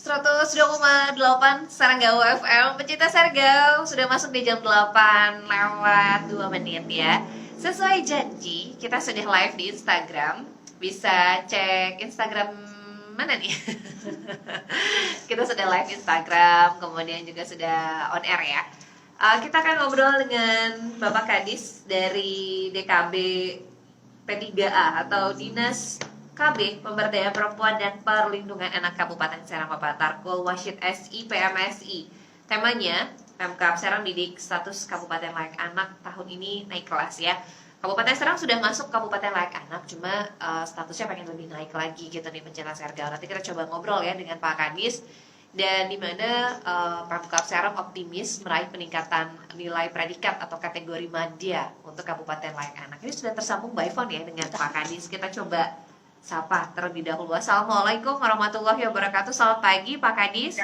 102,8 Saranggawa FM. Pecinta Sargau sudah masuk di jam 8 lewat 2 menit ya. Sesuai janji, kita sudah live di Instagram. Bisa cek Instagram mana nih? Kita sudah live Instagram, kemudian juga sudah on air ya. Kita akan ngobrol dengan Bapak Kadis dari DKB P3A atau Dinas KB Pemberdayaan Perempuan dan Perlindungan Anak Kabupaten Serang Bapak Tarkul Wasyid SI PMSI. Temanya Pemkab Serang didik status Kabupaten Layak Anak tahun ini naik kelas ya. Kabupaten Serang sudah masuk Kabupaten Layak Anak, cuma statusnya pengen lebih naik lagi gitu nih Pecinta Sergau. Nanti kita coba ngobrol ya dengan Pak Kadis. Dan di mana Pemkab Serang optimis meraih peningkatan nilai predikat atau kategori madya untuk Kabupaten Layak Anak. Ini sudah tersambung by phone ya dengan Pak Kadis. Kita coba sapa terlebih dahulu. Assalamualaikum warahmatullahi wabarakatuh. Selamat pagi Pak Kadis.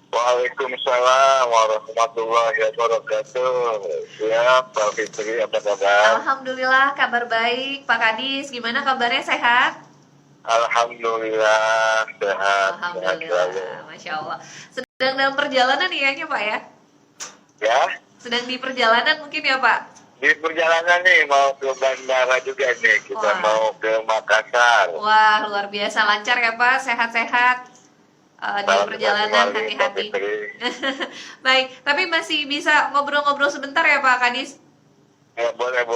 Waalaikumsalam warahmatullahi wabarakatuh. Ya, Pak Fitri, apa kabar? Alhamdulillah kabar baik Pak Kadis. Gimana kabarnya, sehat? Alhamdulillah sehat. Alhamdulillah, Masya Allah. Sedang dalam perjalanan ya Pak ya? Ya? Sedang di perjalanan mungkin ya Pak? Di perjalanan nih mau ke bandara juga nih. Kita mau ke Makassar. Wah, luar biasa, lancar ya Pak, sehat-sehat di perjalanan, hati-hati. Baik, tapi masih bisa ngobrol-ngobrol sebentar ya Pak Kadis? Ya, boleh.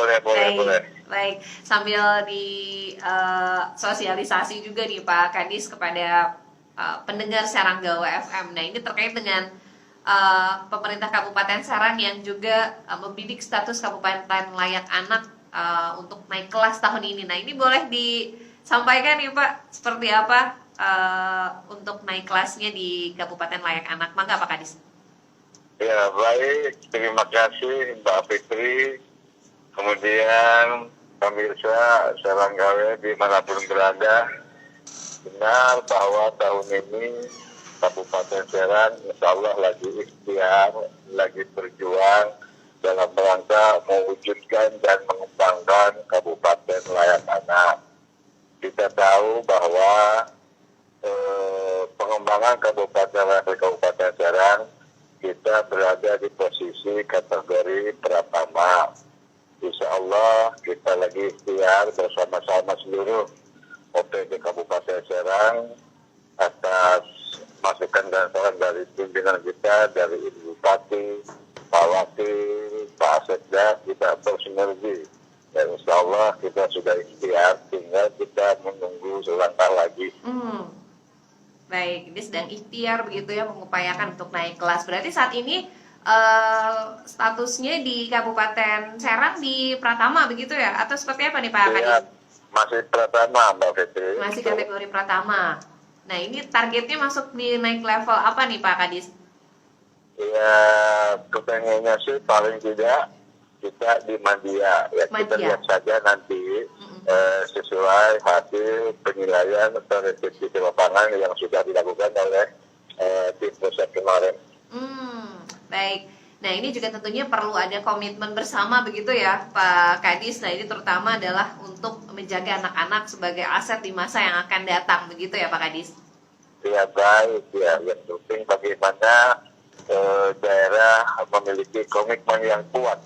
Baik, sambil di sosialisasi juga nih Pak Kadis kepada pendengar Saranggawa FM. Nah, ini terkait dengan pemerintah Kabupaten Serang yang juga membidik status Kabupaten Layak Anak untuk naik kelas tahun ini. Nah, ini boleh disampaikan nih Pak, seperti apa untuk naik kelasnya di Kabupaten Layak Anak? Mangga Pak Kadis. Ya, baik. Terima kasih Mbak Fitri. Kemudian pemirsa Saranggawa dimanapun berada, benar bahwa tahun ini Kabupaten Serang insya Allah lagi ikhtiar, lagi berjuang dalam rangka mewujudkan dan mengembangkan Kabupaten Layak Anak. Kita tahu bahwa pengembangan Kabupaten Serang kita berada di posisi kategori pertama. Insya Allah kita lagi ikhtiar bersama-sama seluruh OPD Kabupaten Serang atas masukan dan saran dari pimpinan kita, dari Ibu Bupati, Pak Wakil, Pak Asetda, kita bersinergi. Dan insya Allah kita sudah ikhtiar, tinggal kita menunggu selangkah lagi. Baik, ini sedang ikhtiar begitu ya, mengupayakan untuk naik kelas. Berarti saat ini statusnya di Kabupaten Serang di Pratama begitu ya? Atau seperti apa nih Pak Kadis? Ya, masih Pratama Mbak Fitri. Masih kategori Pratama. Nah, ini targetnya masuk di naik level apa nih Pak Kadis? Ya, kepengennya sih paling tidak kita di Madya. Ya, kita lihat saja nanti sesuai hasil penilaian atau revisi di lapangan yang sudah dilakukan oleh tim pusat kemarin. Baik. Nah, ini juga tentunya perlu ada komitmen bersama begitu ya Pak Kadis. Nah, ini terutama adalah untuk menjaga anak-anak sebagai aset di masa yang akan datang begitu ya Pak Kadis. Ya, baik ya. Yang penting bagaimana daerah memiliki komitmen yang kuat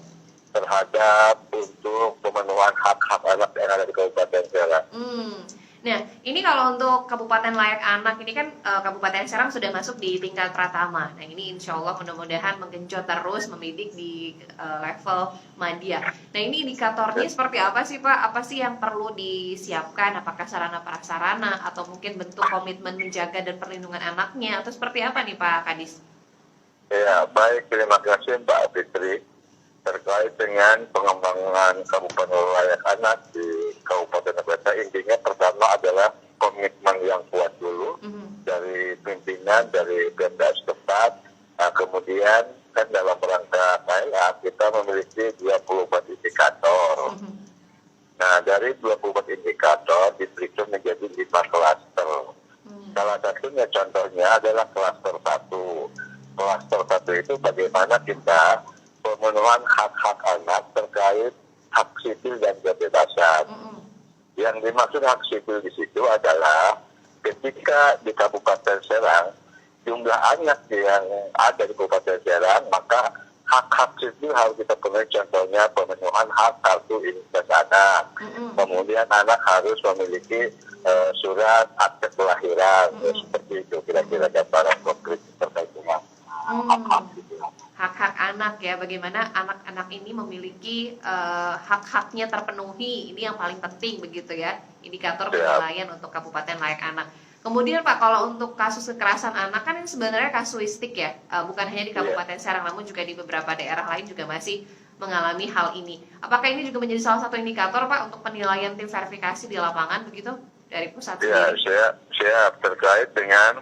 terhadap untuk pemenuhan hak-hak anak yang ada di Kabupaten Serang. Nah, ini kalau untuk Kabupaten Layak Anak ini kan Kabupaten Serang sudah masuk di tingkat Pratama. Nah, ini insya Allah mudah-mudahan menggenjot terus membidik di level madya. Nah, ini indikatornya seperti apa sih Pak? Apa sih yang perlu disiapkan? Apakah sarana prasarana atau mungkin bentuk komitmen menjaga dan perlindungan anaknya? Atau seperti apa nih Pak Kadis? Ya, baik. Terima kasih Mbak Fitri. Terkait dengan pengembangan Kabupaten Layak Anak di Kabupaten Kota, intinya pertama adalah komitmen yang kuat dulu dari pimpinan, dari Pemda setempat. Nah, kemudian kan dalam rangka KLA kita memiliki 24 indikator. Nah, dari 24 indikator disusun menjadi 5 klaster. Salah satunya contohnya adalah klaster 1. Klaster 1 itu bagaimana kita pemenuhan hak-hak anak terkait hak sipil dan kebebasan. Yang dimaksud hak sipil di situ adalah ketika di Kabupaten Serang jumlah anak yang ada di Kabupaten Serang, maka hak-hak itu harus kita penuhi. Contohnya pemenuhan hak kartu identitas anak. Kemudian anak harus memiliki surat akte kelahiran, seperti itu kira-kira gambaran konkret terkait dengan hak-hak itu. Hak-hak anak ya, bagaimana anak-anak ini memiliki hak-haknya terpenuhi, ini yang paling penting begitu ya, indikator penilaian untuk Kabupaten Layak Anak. Kemudian Pak, kalau untuk kasus kekerasan anak kan ini sebenarnya kasuistik ya, bukan hanya di Kabupaten Serang, namun juga di beberapa daerah lain juga masih mengalami hal ini. Apakah ini juga menjadi salah satu indikator Pak untuk penilaian tim verifikasi di lapangan begitu dari pusat Ya, sendiri? saya terkait dengan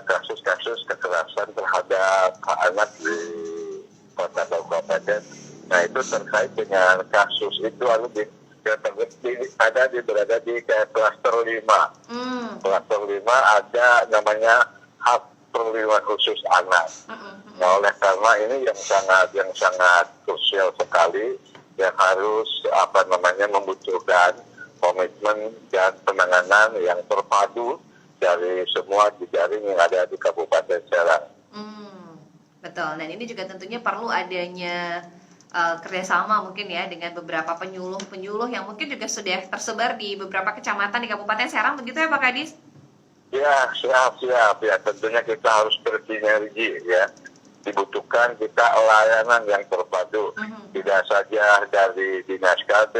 kasus-kasus kekerasan terhadap anak di kota kabupaten. Nah, itu terkait dengan kasus itu berada di klaster 5. Klaster 5 ada namanya hak perlindungan khusus anak. Nah, oleh karena ini yang sangat krusial sekali, yang harus membutuhkan komitmen dan penanganan yang terpadu dari semua jejaring yang ada di Kabupaten Serang. Betul, dan ini juga tentunya perlu adanya kerjasama mungkin ya dengan beberapa penyuluh yang mungkin juga sudah tersebar di beberapa kecamatan di Kabupaten Serang, begitu ya Pak Kadis? Ya, siap. Ya, tentunya kita harus bersinergi ya. Dibutuhkan kita layanan yang terpadu. Tidak saja dari Dinas KB,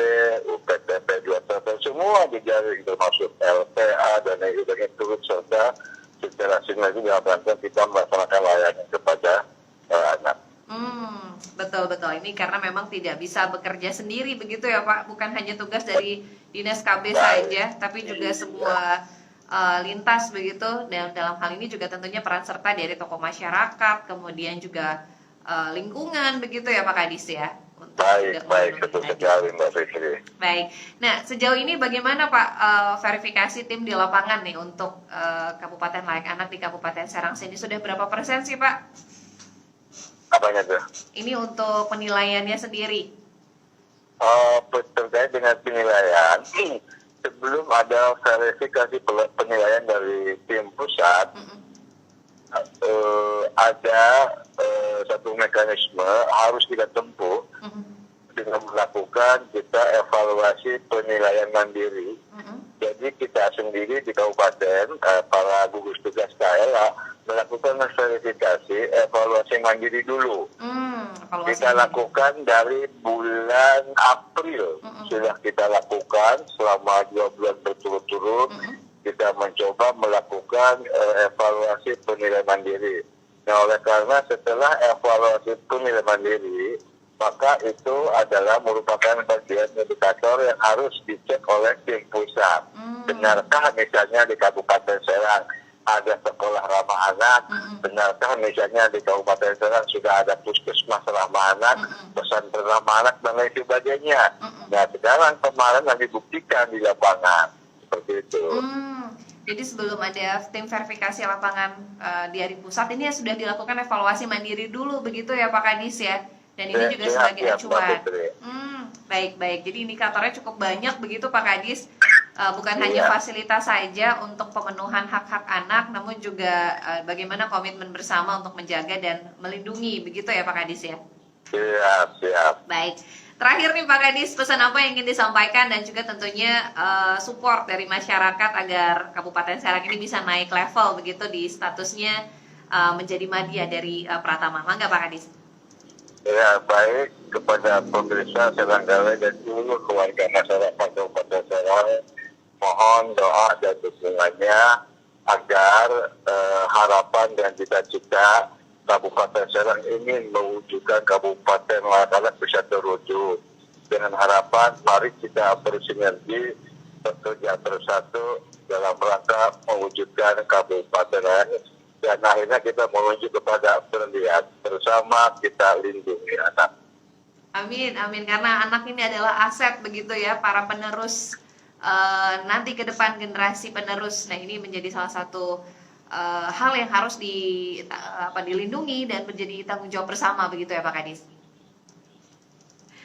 UPTP 2 semua jejaring termasuk LPA dan itu serta secara sinergi dalam rangka kita melaksanakan layanan kepada anak. Betul. Ini karena memang tidak bisa bekerja sendiri begitu ya Pak, bukan hanya tugas dari Dinas KB saja, tapi juga semua lintas begitu. Dan dalam hal ini juga tentunya peran serta dari tokoh masyarakat, kemudian juga lingkungan begitu ya Pak Kadis ya. Baik, betul sekali Mbak Fitri. Baik, nah sejauh ini bagaimana Pak verifikasi tim di lapangan nih untuk Kabupaten Layak Anak di Kabupaten Serang sini, sudah berapa persen sih Pak? Apanya tuh? Ini untuk penilaiannya sendiri. Terkait dengan penilaian, sebelum ada verifikasi penilaian dari tim pusat, ada satu mekanisme harus kita tempuh dengan melakukan kita evaluasi penilaian mandiri. Jadi kita sendiri di kabupaten, para gugus tugas KLA melakukan verifikasi evaluasi mandiri dulu. Kita lakukan dari bulan April, sudah kita lakukan selama 2 bulan berturut-turut. Kita mencoba melakukan evaluasi penilaian mandiri. Nah, oleh karena setelah evaluasi penilaian mandiri, maka itu adalah merupakan bagian indikator yang harus dicek oleh tim pusat. Benarkah misalnya di Kabupaten Serang ada sekolah ramah anak? Benarkah misalnya di Kabupaten Serang sudah ada puskesmas ramah anak, pesantren ramah anak, dan lain sebagainya? Nah, sekarang kemarin yang dibuktikan di lapangan seperti itu. Jadi sebelum ada tim verifikasi lapangan dari pusat, ini sudah dilakukan evaluasi mandiri dulu begitu ya Pak Kadis ya? Dan ini juga sebagai acuan. Baik. Jadi indikatornya cukup banyak begitu Pak Kadis. Bukan hanya fasilitas saja untuk pemenuhan hak-hak anak, namun juga bagaimana komitmen bersama untuk menjaga dan melindungi begitu ya Pak Kadis ya? Siap. Baik. Terakhir nih Pak Kadis, pesan apa yang ingin disampaikan dan juga tentunya support dari masyarakat agar Kabupaten Serang ini bisa naik level begitu di statusnya menjadi madya dari Pratama. Mangga Pak Kadis. Ya, baik kepada pemirsa Seranggalai dan seluruh keluarga masyarakat Kabupaten Serang, mohon doa dan dukungannya agar harapan dan cita-cita Kabupaten Serang ingin mewujudkan Kabupaten Layak Anak bisa terwujud. Dengan harapan, mari kita bersinergi bekerja bersatu dalam rangka mewujudkan Kabupaten Layak Anak. Dan akhirnya kita menuju kepada pendidikan bersama, kita lindungi anak. Amin. Karena anak ini adalah aset begitu ya, para penerus nanti ke depan, generasi penerus. Nah, ini menjadi salah satu hal yang harus dilindungi dan menjadi tanggung jawab bersama begitu ya Pak Kadis.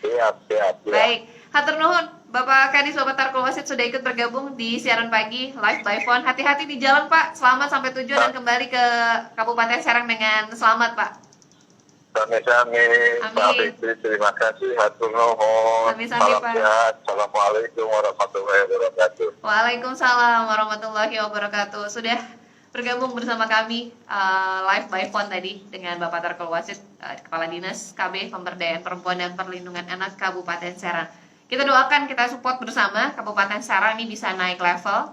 Siap. Baik, Hatur nuhun, Bapak Kadis Bapak Tarkul Wasit sudah ikut bergabung di siaran pagi live by phone. Hati-hati di jalan Pak, selamat sampai tujuan dan kembali ke Kabupaten Serang dengan selamat Pak. Sami-sami, Pak Fitri, terima kasih, hatur nuhun, Sami-sami, salam Pak. sehat, assalamualaikum warahmatullahi wabarakatuh. Waalaikumsalam warahmatullahi wabarakatuh. Sudah bergabung bersama kami live by phone tadi dengan Bapak Tarkul Wasit, Kepala Dinas KB Pemberdayaan Perempuan dan Perlindungan Anak Kabupaten Serang. Kita doakan, kita support bersama Kabupaten Serang ini bisa naik level.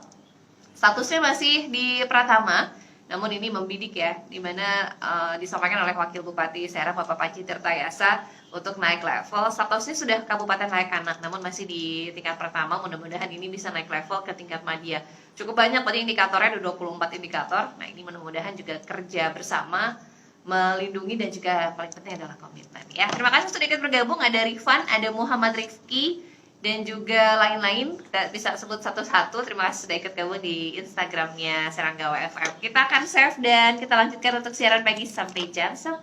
Statusnya masih di Pratama, namun ini membidik ya, dimana disampaikan oleh Wakil Bupati Serang Bapak Panji Tirtayasa untuk naik level. Statusnya sudah Kabupaten Layak Anak, namun masih di tingkat pertama. Mudah-mudahan ini bisa naik level ke tingkat madya. Cukup banyak tadi indikatornya, ada 24 indikator. Nah ini mudah-mudahan juga kerja bersama melindungi dan juga paling penting adalah komitmen ya. Terima kasih sudah ikut bergabung. Ada Rifan, ada Muhammad Rizky, dan juga lain-lain. Kita bisa sebut satu-satu. Terima kasih sudah ikut gabung di Instagramnya Seranggawa FM. Kita akan save dan kita lanjutkan untuk siaran pagi sampai jam 10.